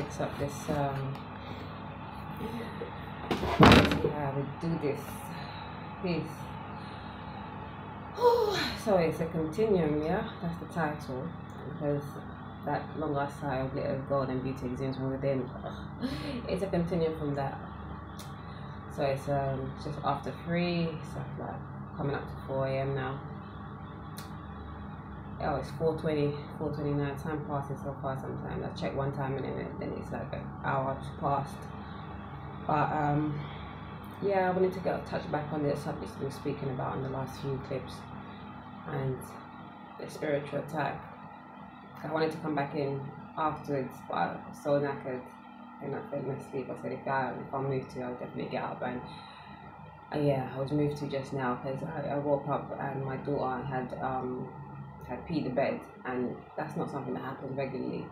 mix up this see how we do this piece. So it's a continuum, yeah, that's the title, because that longer side of Glitter Gold and Beauty Exhumes from Within, it's a continuum from that. So it's just after 3, so like coming up to 4 a.m. now. Oh, it's 4:20, 4:29. Time passes so fast sometimes. I check one time and then it's like an hour past. But yeah, I wanted to touch back on the subjects we were speaking about in the last few clips and the spiritual attack. I wanted to come back in afterwards, but I was so knackered and I fell asleep. I said if I moved to, I'll definitely get up. And yeah, I was moved to just now because I woke up and my daughter had peed the bed, and that's not something that happens regularly.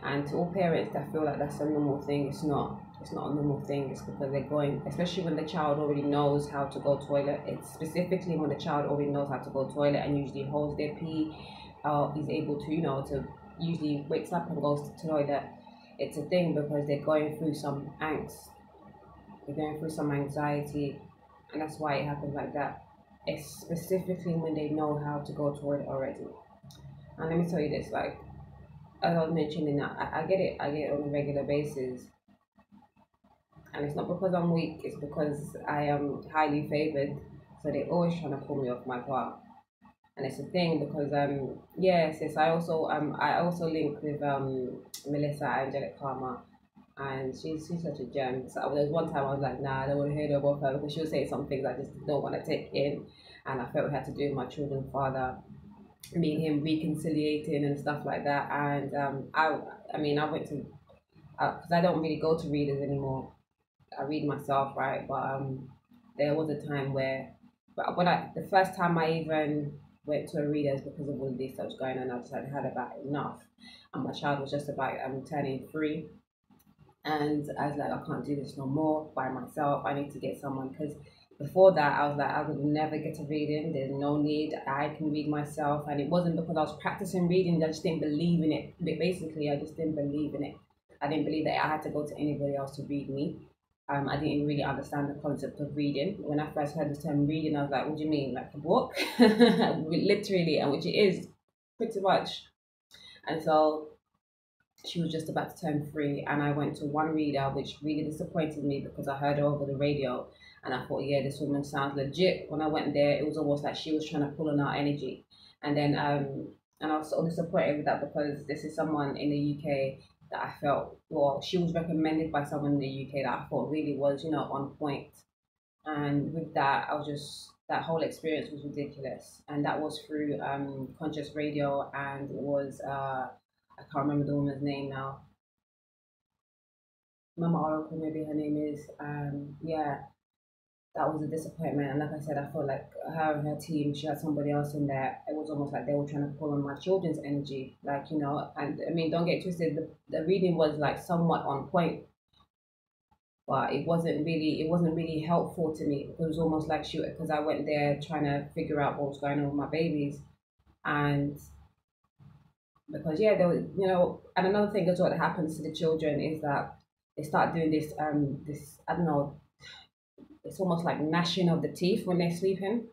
And to all parents that feel like that's a normal thing, it's not a normal thing. It's because they're going, especially when the child already knows how to go toilet. It's specifically when the child already knows how to go toilet and usually holds their pee, is able to, to usually wakes up and goes to toilet. It's a thing because they're going through some angst, they're going through some anxiety, and that's why it happens like that. It's specifically when they know how to go toilet already. And let me tell you this, like as I was mentioning, I get it on a regular basis. And it's not because I'm weak, it's because I am highly favored. So they're always trying to pull me off my path. And it's a thing because yes, I also link with Melissa Angelic Karma, and she's such a gem. So there was one time I was like, nah, I don't want to hear no more her, because she'll say some things I just don't want to take in, and I felt it had to do with my children's father, me and him reconciliating and stuff like that. And I mean I went to, because I don't really go to readers anymore. I read myself, right? But there was a time where, but the first time I even went to a reader is because of all this that was going on. I just had about enough, and my child was just about turning 3, and I was like, I can't do this no more by myself. I need to get someone, because before that I was like, I would never get a reading. There's no need. I can read myself, and it wasn't because I was practicing reading. I just didn't believe in it. But basically, I just didn't believe in it. I didn't believe that I had to go to anybody else to read me. I didn't really understand the concept of reading. When I first heard the term reading, I was like, what do you mean? Like a book? Literally, and which it is pretty much. And so she was just about to turn 3, and I went to one reader, which really disappointed me because I heard her over the radio, and I thought, yeah, this woman sounds legit. When I went there, it was almost like she was trying to pull on our energy. And then and I was so disappointed with that, because this is someone in the UK that I felt, well, she was recommended by someone in the UK that I thought really was, on point. And with that, I was just, that whole experience was ridiculous. And that was through Conscious Radio, and it was I can't remember the woman's name now. Mama Oracle, maybe her name is. Yeah, that was a disappointment. And like I said, I felt like her and her team, she had somebody else in there. It was almost like they were trying to pull on my children's energy, like, and I mean, don't get twisted. The reading was like somewhat on point, but it wasn't really helpful to me. It was almost like because I went there trying to figure out what was going on with my babies. And because yeah, there was, and another thing as well that happens to the children is that they start doing this I don't know, it's almost like gnashing of the teeth when they're sleeping.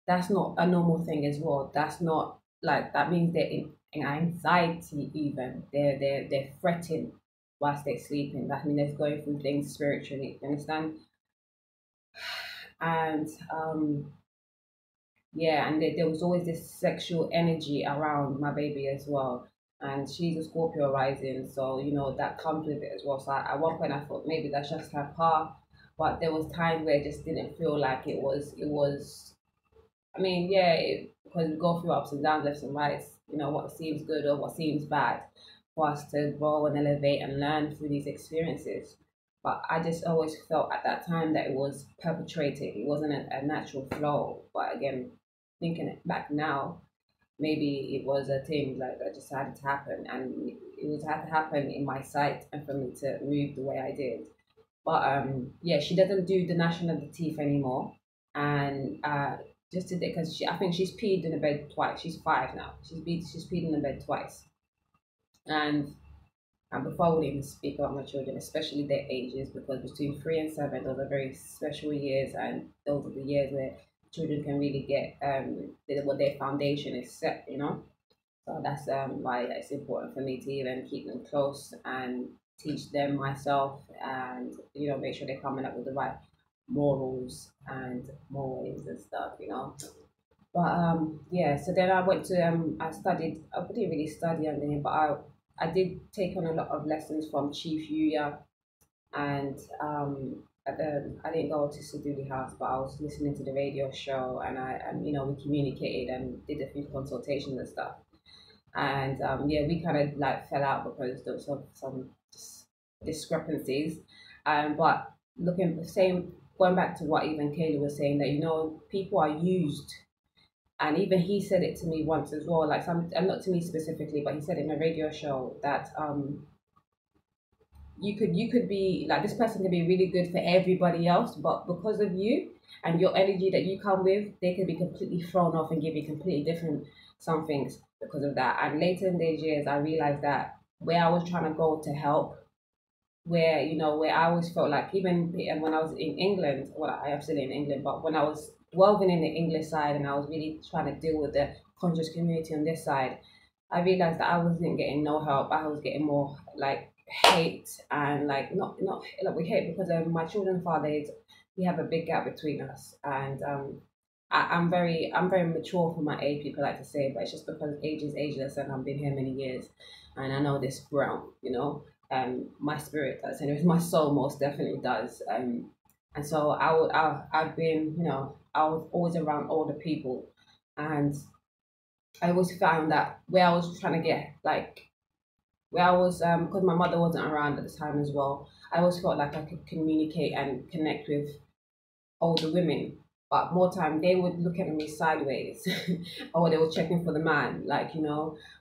That's not a normal thing as well. That's not, like, that means they're in anxiety. Even they're fretting whilst they're sleeping. That means they're going through things spiritually, you understand? And yeah, and there was always this sexual energy around my baby as well. And she's a Scorpio rising, so that comes with it as well. So at one point I thought maybe that's just her path, but there was times where it just didn't feel like it was. I mean, yeah, because we go through ups and downs, lefts and rights. What seems good or what seems bad, for us to grow and elevate and learn through these experiences. But I just always felt at that time that it was perpetrated. It wasn't a natural flow. But again, thinking it back now, maybe it was a thing like that just had to happen, and it was had to happen in my sight, and for me to move the way I did. But yeah, she doesn't do the gnashing of the teeth anymore, and just today, because I think she's peed in the bed twice. She's 5 now. She's peed in the bed twice, and And before I would even speak about my children, especially their ages, because between 3 and 7, those are very special years, and those are the years where children can really get what their foundation is set, you know. So that's why it's important for me to even keep them close and teach them myself, and make sure they're coming up with the right morals and mores and stuff, But yeah, so then I went to I studied. I didn't really study under him, but I did take on a lot of lessons from Chief Yuya, and I didn't go to Siduli House, but I was listening to the radio show, and we communicated and did a few consultations and stuff. And yeah, we kind of like fell out because there was some discrepancies. But looking the same, going back to what even Kayla was saying, that people are used, and even he said it to me once as well, like some, and not to me specifically, but he said in a radio show that you could be like, this person can be really good for everybody else, but because of you and your energy that you come with, they could be completely thrown off and give you completely different some things because of that. And later in these years, I realized that where I was trying to go to help, where I always felt like, even when I was in England, well, I am still in England, but when I was delving in the English side and I was really trying to deal with the conscious community on this side, I realized that I wasn't getting no help. I was getting more like hate, and like not like we hate because my children's father is, we have a big gap between us, and I'm very mature for my age, people like to say, but it's just because age is ageless, and I've been here many years, and I know this ground, my spirit does, and my soul most definitely does, and so I've been, I was always around older people, and I always found that where I was trying to get like where I was, because my mother wasn't around at the time as well, I always felt like I could communicate and connect with older women. But more time, they would look at me sideways, or they were checking for the man, like,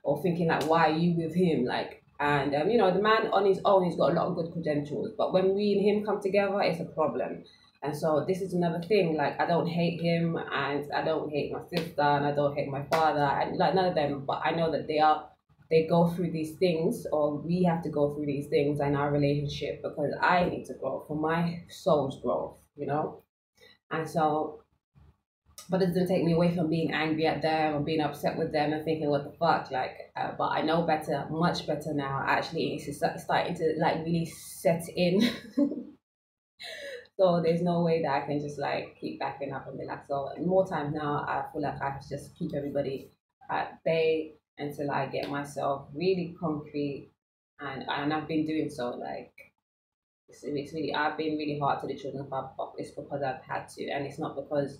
or thinking like, why are you with him? Like, and the man on his own, he's got a lot of good credentials, but when we and him come together, it's a problem. And so this is another thing. Like, I don't hate him, and I don't hate my sister, and I don't hate my father, and like none of them. But I know that they go through these things, or we have to go through these things in our relationship, because I need to grow for my soul's growth. And so, but it doesn't take me away from being angry at them or being upset with them and thinking, what the fuck, like, but I know better, much better now. Actually, it's starting to like really set in. So there's no way that I can just like keep backing up and be like, so more times now, I feel like I have to just keep everybody at bay until I get myself really concrete, and I've been doing so. Like, it's really, I've been really hard to the children's office because I've had to, and it's not because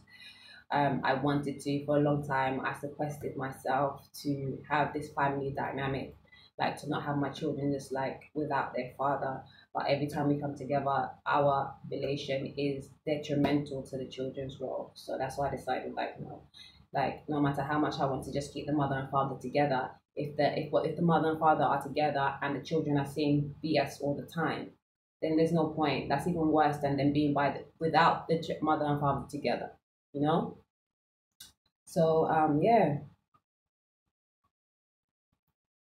I wanted to. For a long time, I sequestered myself to have this family dynamic, like to not have my children just like without their father. But every time we come together, our relation is detrimental to the children's role. So that's why I decided, like, no, like no matter how much I want to just keep the mother and father together, if the mother and father are together and the children are seeing BS all the time, then there's no point. That's even worse than them being without the mother and father together, you know. So yeah,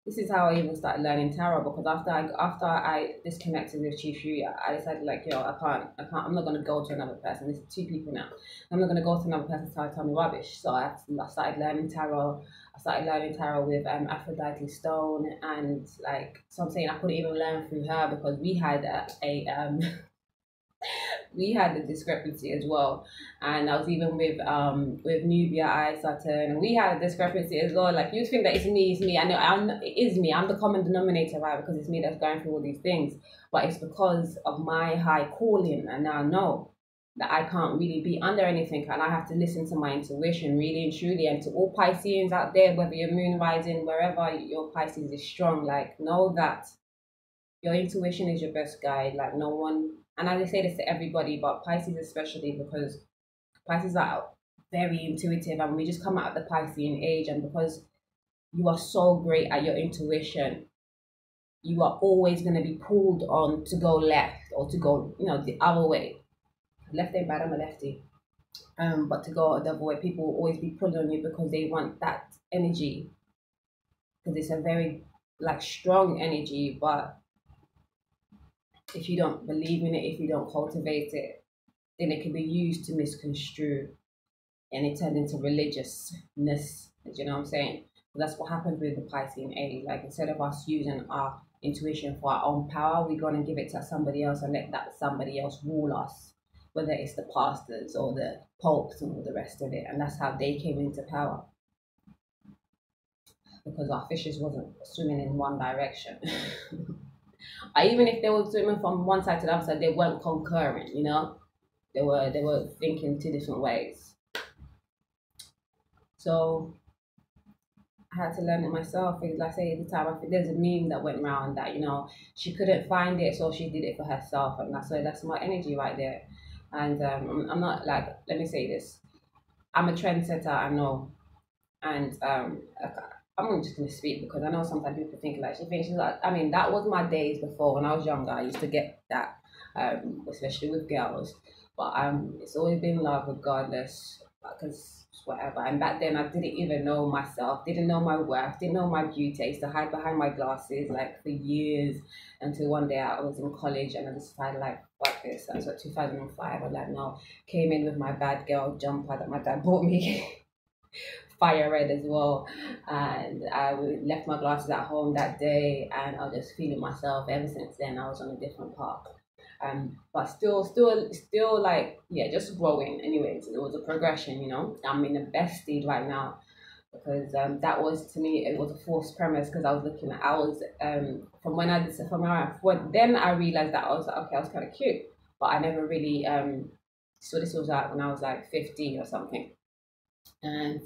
this is how I even started learning tarot, because after I disconnected with Chief Shu, I decided, like, yo, I can't, I'm not gonna go to another person. There's two people now. I'm not gonna go to another person to tell me rubbish. So I started learning tarot. I started learning tarot with Aphrodite Stone, and like, so I'm saying I couldn't even learn through her because we had we had the discrepancy as well. And I was even with Nubia I Saturn, and we had a discrepancy as well. Like, you think that it's me. I know it is me. I'm the common denominator, right? Because it's me that's going through all these things. But it's because of my high calling, and now I know that I can't really be under anything, and I have to listen to my intuition really and truly. And to all Pisceans out there, whether you're moon rising, wherever your Pisces is strong, like, know that your intuition is your best guide. Like, no one, and I say this to everybody, but Pisces especially, because Pisces are very intuitive, and we just come out of the Piscean age, and because you are so great at your intuition, you are always going to be pulled on to go left, or to go, the other way. Left ain't bad, I'm a lefty. But to go the other way, people will always be pulling on you because they want that energy, because it's a very like strong energy, but if you don't believe in it, if you don't cultivate it, then it can be used to misconstrue, and it turned into religiousness. Do you know what I'm saying? That's what happens with the Piscean age. Like, instead of us using our intuition for our own power, we're gonna give it to somebody else and let that somebody else rule us, whether it's the pastors or the popes and all the rest of it. And that's how they came into power, because our fishes wasn't swimming in one direction. Even if they were swimming from one side to the other side, they weren't concurrent. You know, they were thinking two different ways. So I had to learn it myself. Because, like I say, at the time, I think there's a meme that went around that, she couldn't find it, so she did it for herself, and that's my energy right there. And I'm not like, let me say this, I'm a trendsetter, I know, and I'm not just gonna speak because I know sometimes people think like she thinks she's like. I mean, that was my days before when I was younger. I used to get that, especially with girls. But it's always been love regardless, because whatever. And back then, I didn't even know myself, didn't know my worth, didn't know my beauty. I used to hide behind my glasses like for years, until one day I was in college and I decided like, fuck this. That was like 2005. I was like, no. Came in with my bad girl jumper that my dad bought me. Fire red as well, and I left my glasses at home that day, and I was just feeling myself. Ever since then, I was on a different path, but still like, yeah, just growing. Anyways, it was a progression. I'm in the best state right now, because that was, to me, it was a false premise, because I was from when I did from when then I realized that I was like, okay, I was kind of cute, but I never really so this was like when I was like 15 or something, and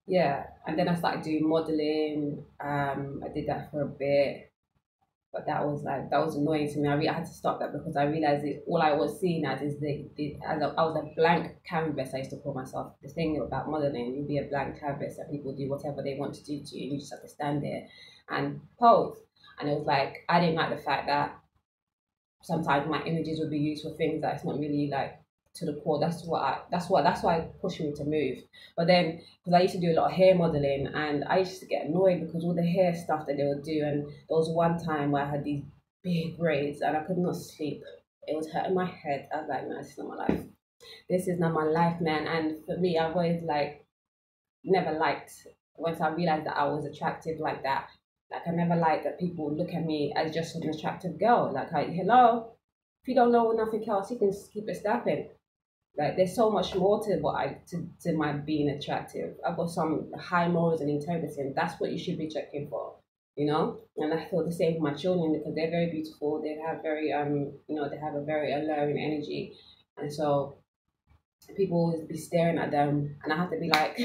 yeah, and then I started doing modeling. I did that for a bit, but that was annoying to me. I had to stop that, because I realized all I was seeing as is I was a blank canvas. I used to call myself. The thing about modeling, you'd be a blank canvas that people do whatever they want to do to you, and you just have to stand there and pose. And it was like, I didn't like the fact that sometimes my images would be used for things that it's not really like to the core. That's why it pushed me to move. But then, because I used to do a lot of hair modeling, and I used to get annoyed because all the hair stuff that they would do, and there was one time where I had these big braids and I could not sleep. It was hurting my head. I was like, no, this is not my life. This is not my life, man. And for me, I've always like never liked, once I realized that I was attractive like that. Like, I never liked that people would look at me as just an attractive girl. Like, hello, if you don't know nothing else, you can just keep it stepping. Like, there's so much more to to my being attractive. I've got some high morals and integrity, and that's what you should be checking for, And I feel the same with my children, because they're very beautiful. They have very they have a very alluring energy, and so people always be staring at them, and I have to be like,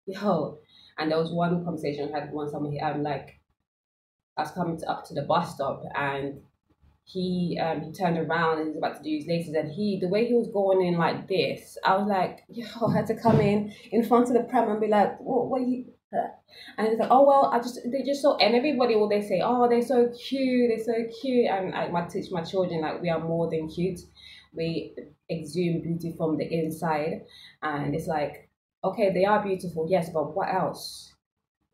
yo. And there was one conversation I had with one someone. Like, I was coming up to the bus stop, and he turned around and he was about to do his laces, and the way he was going in like this, I was like, yo, I had to come in front of the pram and be like, what are you? And he's like, oh well, they're just so, and everybody will they say, oh, they're so cute, and I teach my children like, we are more than cute, we exude beauty from the inside, and it's like, okay, they are beautiful, yes, but what else?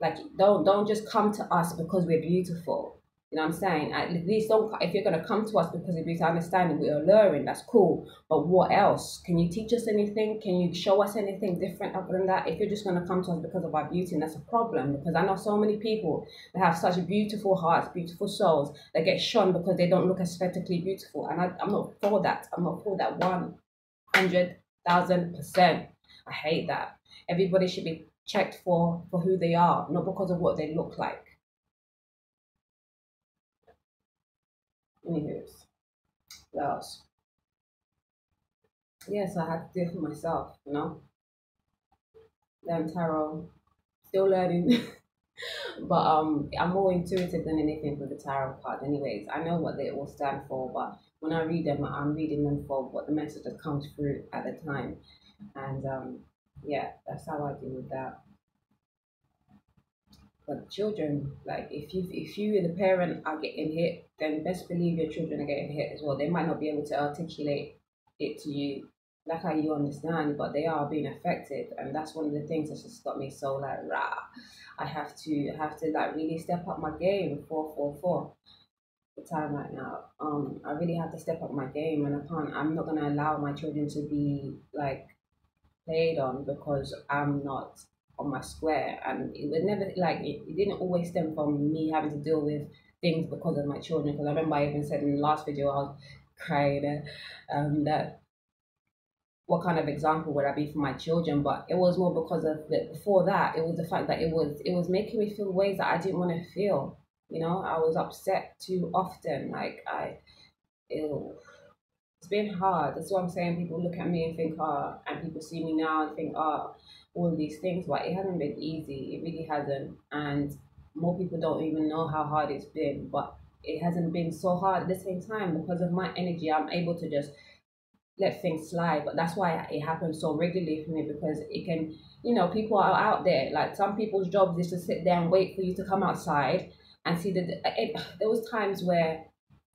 Like, don't just come to us because we're beautiful. You know what I'm saying? At least don't. If you're gonna come to us because of beauty, I understand we're alluring. That's cool. But what else? Can you teach us anything? Can you show us anything different other than that? If you're just gonna come to us because of our beauty, and that's a problem. Because I know so many people that have such beautiful hearts, beautiful souls, that get shone because they don't look aesthetically beautiful. And I'm not for that. I'm not for that 100,000%. I hate that. Everybody should be checked for who they are, not because of what they look like. Anywho's, what else? Yes, I had to do it for myself, learn tarot, still learning. But I'm more intuitive than anything with the tarot cards. Anyways, I know what they all stand for, but when I read them, I'm reading them for what the message that comes through at the time. And yeah, that's how I deal with that. But children, like, if you and the parent are getting hit, then best believe your children are getting hit as well. They might not be able to articulate it to you like how you understand, but they are being affected, and that's one of the things that just got me so like rah. I have to like really step up my game. 444. time right now. I really have to step up my game, and I can't. I'm not gonna allow my children to be like played on because I'm not on my square. And it was never like it didn't always stem from me having to deal with things because of my children. Because I remember I even said in the last video I was crying that what kind of example would I be for my children? But it was more because of the before that, it was the fact that it was making me feel ways that I didn't want to feel. I was upset too often. Like it, it's been hard. That's what I'm saying. People look at me and think, and people see me now and think, all these things. But it hasn't been easy. It really hasn't. And more people don't even know how hard it's been. But it hasn't been so hard at the same time because of my energy. I'm able to just let things slide. But that's why it happens so regularly for me because it can, people are out there. Like some people's jobs is to sit there and wait for you to come outside and see there was times where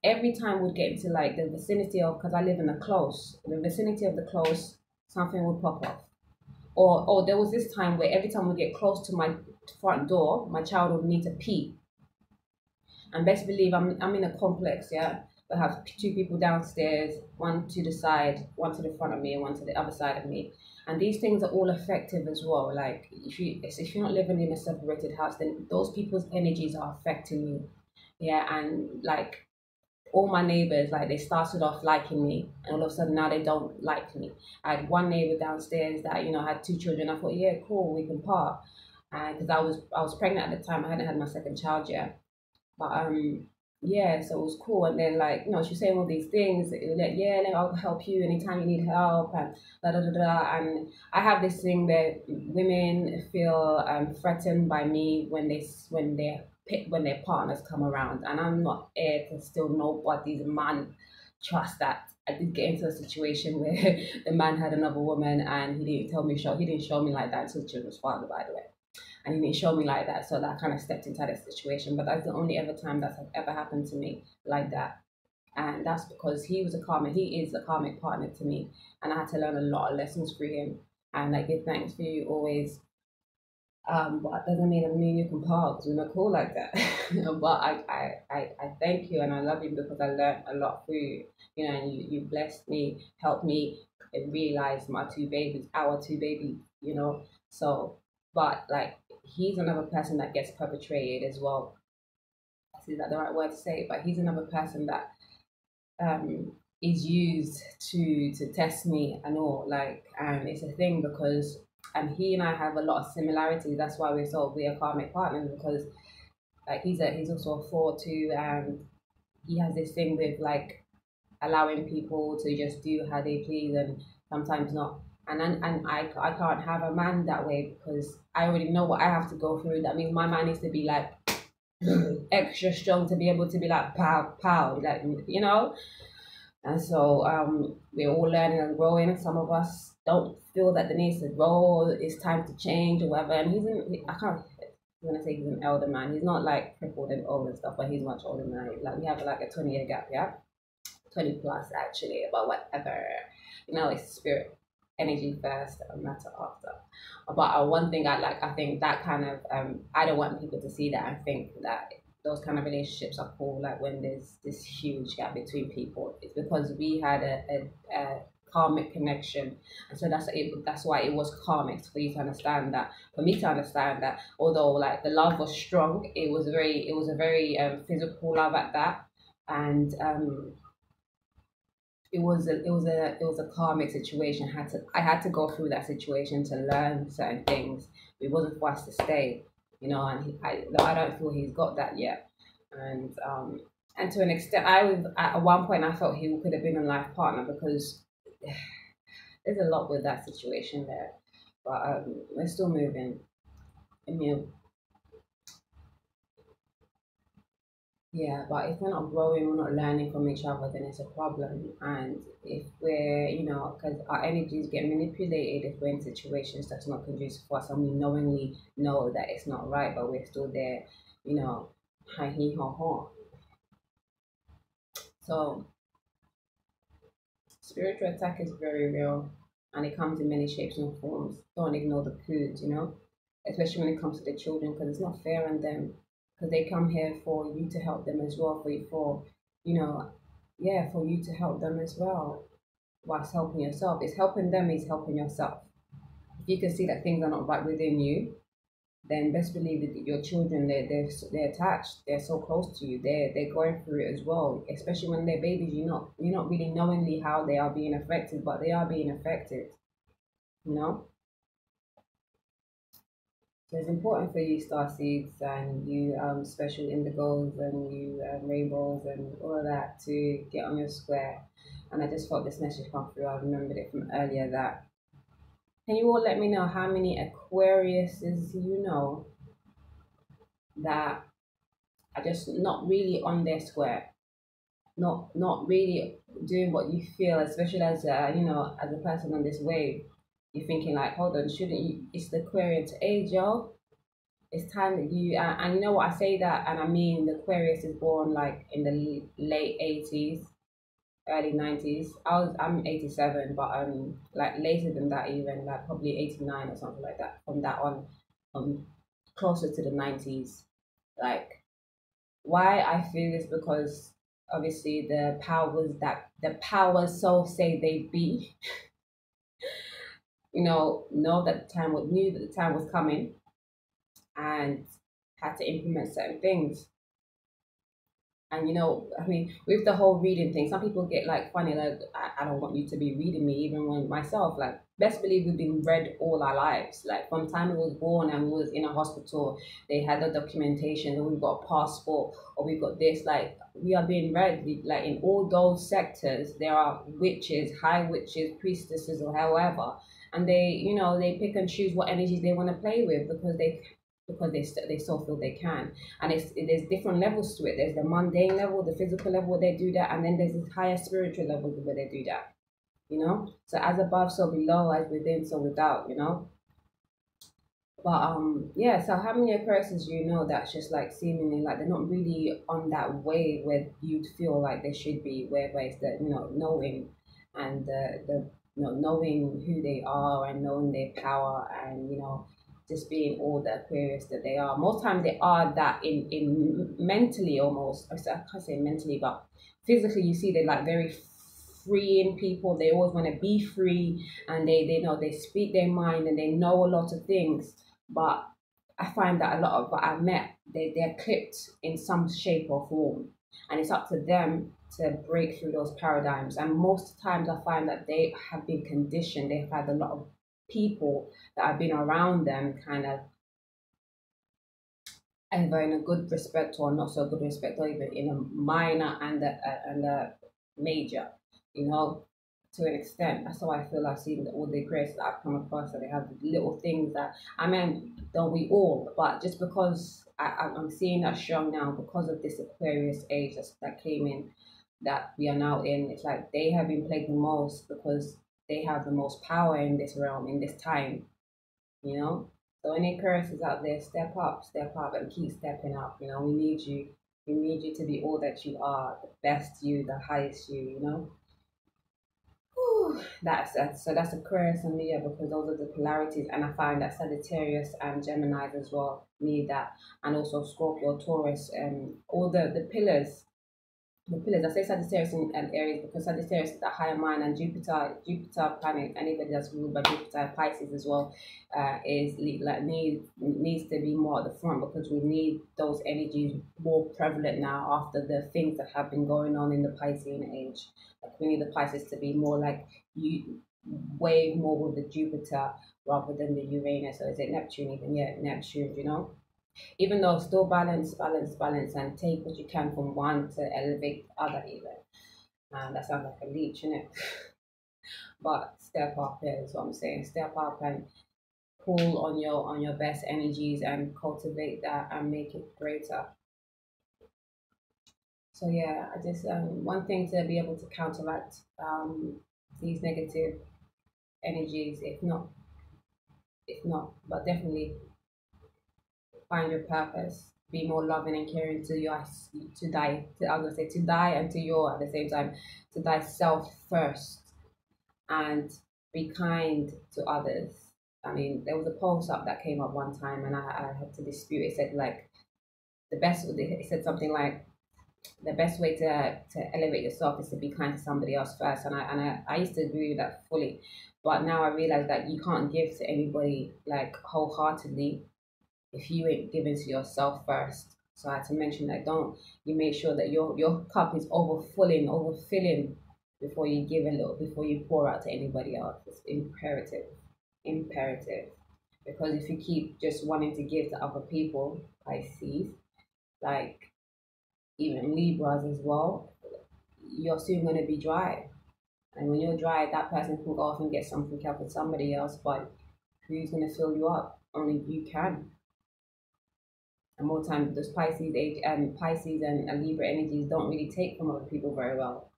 every time we'd get into like the vicinity of, because I live in a close, the vicinity of the close, something would pop off. Or there was this time where every time we get close to my front door, my child would need to pee. And best believe I'm in a complex, yeah. I have two people downstairs, one to the side, one to the front of me, and one to the other side of me. And these things are all effective as well. Like if you're not living in a separated house, then those people's energies are affecting you. Yeah, and like all my neighbors, like they started off liking me, and all of a sudden now they don't like me. I had one neighbor downstairs that had two children. I thought, yeah, cool, we can part, and because I was pregnant at the time, I hadn't had my second child yet. But yeah, so it was cool. And then like she's saying all these things. It was like, yeah, like, I'll help you anytime you need help, and da da da da. And I have this thing that women feel threatened by me when their partners come around, and I'm not here to steal nobody's man trust. That I did get into a situation where the man had another woman, and he didn't show me like that until the children's father, by the way, and he didn't show me like that. So that kind of stepped into that situation. But that's the only ever time that's ever happened to me like that. And that's because he is a karmic partner to me. And I had to learn a lot of lessons through him. And I give thanks for you always. But that doesn't mean that me and you can part because we're not cool like that. But I thank you and I love you because I learned a lot through you. And you blessed me, helped me realize our two babies, So, but like he's another person that gets perpetrated as well. Is that the right word to say? But he's another person that is used to test me and all. Like, and it's a thing because and he and I have a lot of similarities. That's why we are karmic partners because like he's also a 4 too, and he has this thing with like allowing people to just do how they please and sometimes not. And I can't have a man that way because I already know what I have to go through. That means my man needs to be like extra strong to be able to be like pow pow, like And so we're all learning and growing. Some of us don't feel that the needs to grow. It's time to change or whatever. And I can't. I'm gonna say he's an elder man. He's not like crippled and old and stuff, but he's much older than I. Like we have like a 20-year gap, yeah, 20 plus actually, but whatever. It's spirit energy first and matter after. But one thing I think that kind of I don't want people to see that. I think that those kind of relationships are cool. Like when there's this huge gap between people, it's because we had a karmic connection, and so that's why it was karmic for you to understand that. For me to understand that, although like the love was strong, it was a very physical love at that, and it was a karmic situation. I had to go through that situation to learn certain things. It wasn't for us to stay, and I don't feel he's got that yet. And to an extent, at one point I felt he could have been a life partner because there's a lot with that situation there. But we're still moving. I mean, yeah, but if we're not growing, we're not learning from each other, then it's a problem. And if because our energies get manipulated if we're in situations that's not conducive for us and we knowingly know that it's not right, but we're still there, hi he ho ho. So spiritual attack is very real and it comes in many shapes and forms. Don't ignore the clues, especially when it comes to the children because it's not fair on them because they come here for you to help them as well for you know, yeah, for you to help them as well whilst helping yourself. It's helping them is helping yourself. If you can see that things are not right within you, then best believe that your children, they're attached, they're so close to you, they're going through it as well. Especially when they're babies, you're not really knowingly how they are being affected, but they are being affected. You know, so it's important for you star seeds and you special indigos and you rainbows and all of that to get on your square. And I just thought this message come through. I remembered it from earlier that can you all let me know how many Aquariuses you know that are just not really on their square, not really doing what you feel, especially as as a person on this wave. You're thinking like, hold on, shouldn't you? It's the Aquarius age, yo. It's time that you and you know what I say that, and I mean the Aquarius is born like in the late 80s, early 90s. I'm 87, but like later than that, even like probably 89 or something like that. From that on, closer to the 90s. Like why I feel is because obviously the powers so say they be, know that the time was knew that the time was coming and had to implement certain things. And I mean, with the whole reading thing, some people get like funny, like I don't want you to be reading me, even when myself, like best believe we've been read all our lives. Like from time we was born and we was in a hospital, they had the documentation, and we've got a passport or we've got this, like we are being read. Like in all those sectors, there are witches, high witches, priestesses, or however, and they pick and choose what energies they want to play with because they still feel they can. And there's different levels to it. There's the mundane level, the physical level where they do that, and then there's this higher spiritual level where they do that. So as above so below, as within so without. But yeah, so how many Aquariuses you know that's just like seemingly like they're not really on that way where you'd feel like they should be, where it's the knowing and the knowing who they are and knowing their power and just being all the Aquarius that they are. Most times they are that in mentally almost. I can't say mentally, but physically you see they're like very freeing people. They always want to be free and they know they speak their mind and they know a lot of things. But I find that a lot of what I've met, they're clipped in some shape or form. And it's up to them to break through those paradigms. And most times I find that they have been conditioned. They've had a lot of people that have been around them kind of either in a good respect or not so good respect, or even in a minor and a major, you know, to an extent. That's how I feel I've seen all the grace that I've come across, that they have little things that, I mean, don't we all, but just because I'm seeing that strong now because of this Aquarius age that came in, that we are now in, it's like they have been plagued the most because they have the most power in this realm, in this time, you know. So any curses out there, step up, and keep stepping up. We need you. We need you to be all that you are, the best you, the highest you. Whew, that's Aquarius and Leo because those are the polarities, and I find that Sagittarius and Gemini as well need that, and also Scorpio, Taurus, and all the pillars. I say Sagittarius and Aries because Sagittarius is the higher mind, and Jupiter planet, anybody that's ruled by Jupiter, Pisces as well, needs to be more at the front because we need those energies more prevalent now after the things that have been going on in the Piscean age. Like we need the Pisces to be more like you, way more with the Jupiter rather than the Uranus. So is it Neptune even? Yeah, Neptune. Even though still balance, and take what you can from one to elevate the other even. And that sounds like a leech, innit? But step up here is what I'm saying. Step up and pull on your best energies and cultivate that and make it greater. So yeah, I just one thing to be able to counteract these negative energies, if not, but definitely find your purpose, be more loving and caring to your to die to, I was gonna say to die and to your at the same time, to thyself first, and be kind to others. I mean, there was a post up that came up one time and I had to dispute it. It said like it said something like the best way to elevate yourself is to be kind to somebody else first. And I used to agree with that fully, but now I realize that you can't give to anybody like wholeheartedly if you ain't giving to yourself first. So I had to mention that, don't you make sure that your cup is overfilling before you give a little, before you pour out to anybody else. It's imperative. Because if you keep just wanting to give to other people, Pisces, like even Libras as well, you're soon going to be dry. And when you're dry, that person can go off and get something else with somebody else, but who's going to fill you up? Only you can. And more time, those Pisces and Libra energies don't really take from other people very well.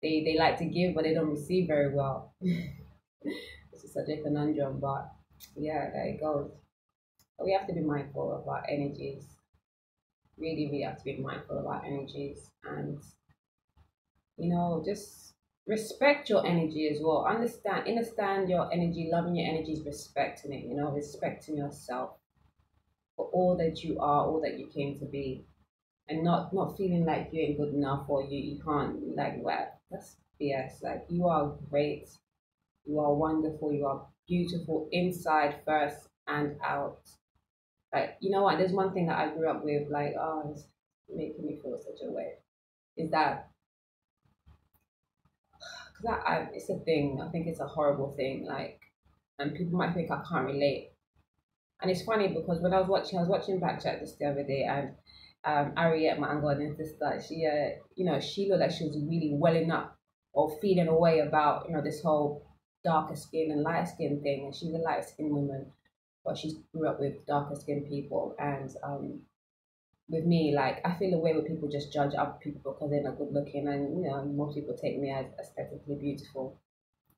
They like to give, but they don't receive very well. This is such a conundrum, but yeah, there it goes. But we have to be mindful of our energies. Really, really have to be mindful of our energies, and just respect your energy as well. Understand your energy. Loving your energy is respecting it. Respecting yourself for all that you are, all that you came to be, and not feeling like you ain't good enough or you can't, like, well, that's BS. Like, you are great, you are wonderful, you are beautiful inside first and out. Like, you know what, there's one thing that I grew up with, like, oh, it's making me feel such a way, is that because it's a thing. I think it's a horrible thing, like, and people might think I can't relate. And it's funny because when I was watching Backchat just the other day, and Ariette, my Angolan sister, she looked like she was really welling up or feeling a way about, this whole darker skin and light skin thing. And she's a light skinned woman, but she grew up with darker skinned people. And with me, like, I feel a way where people just judge other people because they're not good looking, and most people take me as aesthetically beautiful.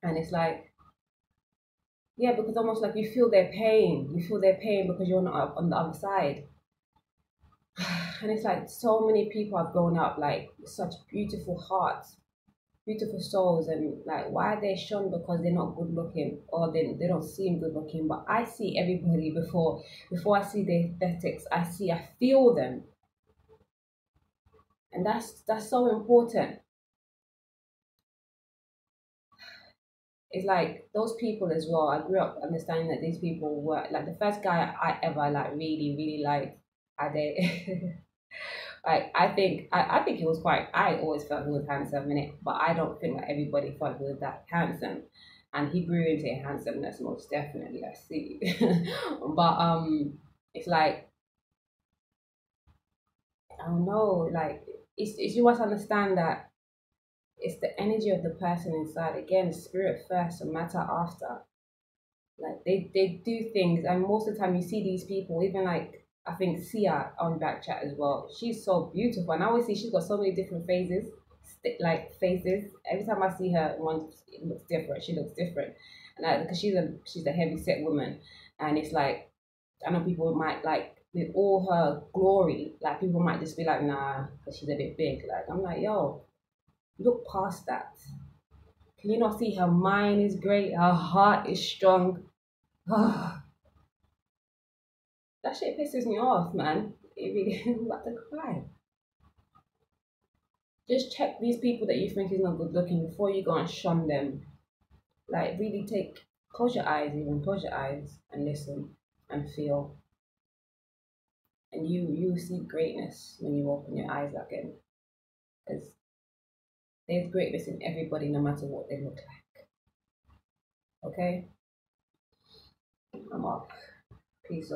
And it's like, yeah, because almost like you feel their pain. You feel their pain because you're not on the other side. And it's like so many people have grown up like with such beautiful hearts, beautiful souls, and like, why are they shunned because they're not good looking, or they don't seem good looking? But I see everybody before I see the aesthetics. I feel them, and that's so important. It's like those people as well. I grew up understanding that these people were like the first guy I ever like really really liked. I did. Like, I think he was quite. I always felt he was handsome in it, but I don't think that everybody thought he was that handsome. And he grew into handsomeness, most definitely. I see. But it's like, I don't know. Like, it's you must understand that it's the energy of the person inside. Again, spirit first and matter after. Like, they do things, and most of the time you see these people, even like I think Sia on Backchat as well. She's so beautiful, and I always see she's got so many different phases, like faces. Every time I see her, one it looks different. She looks different, and because she's a heavy set woman, and it's like, I know people might like, with all her glory, like people might just be like, nah, because she's a bit big. Like, I'm like, yo, look past that. Can you not see her mind is great, her heart is strong? That shit pisses me off, man. It really, I'm about to cry. Just check these people that you think is not good looking before you go and shun them. Like, really close your eyes and listen and feel. And you see greatness when you open your eyes again. Because there's greatness in everybody no matter what they look like. Okay? I'm off. Peace.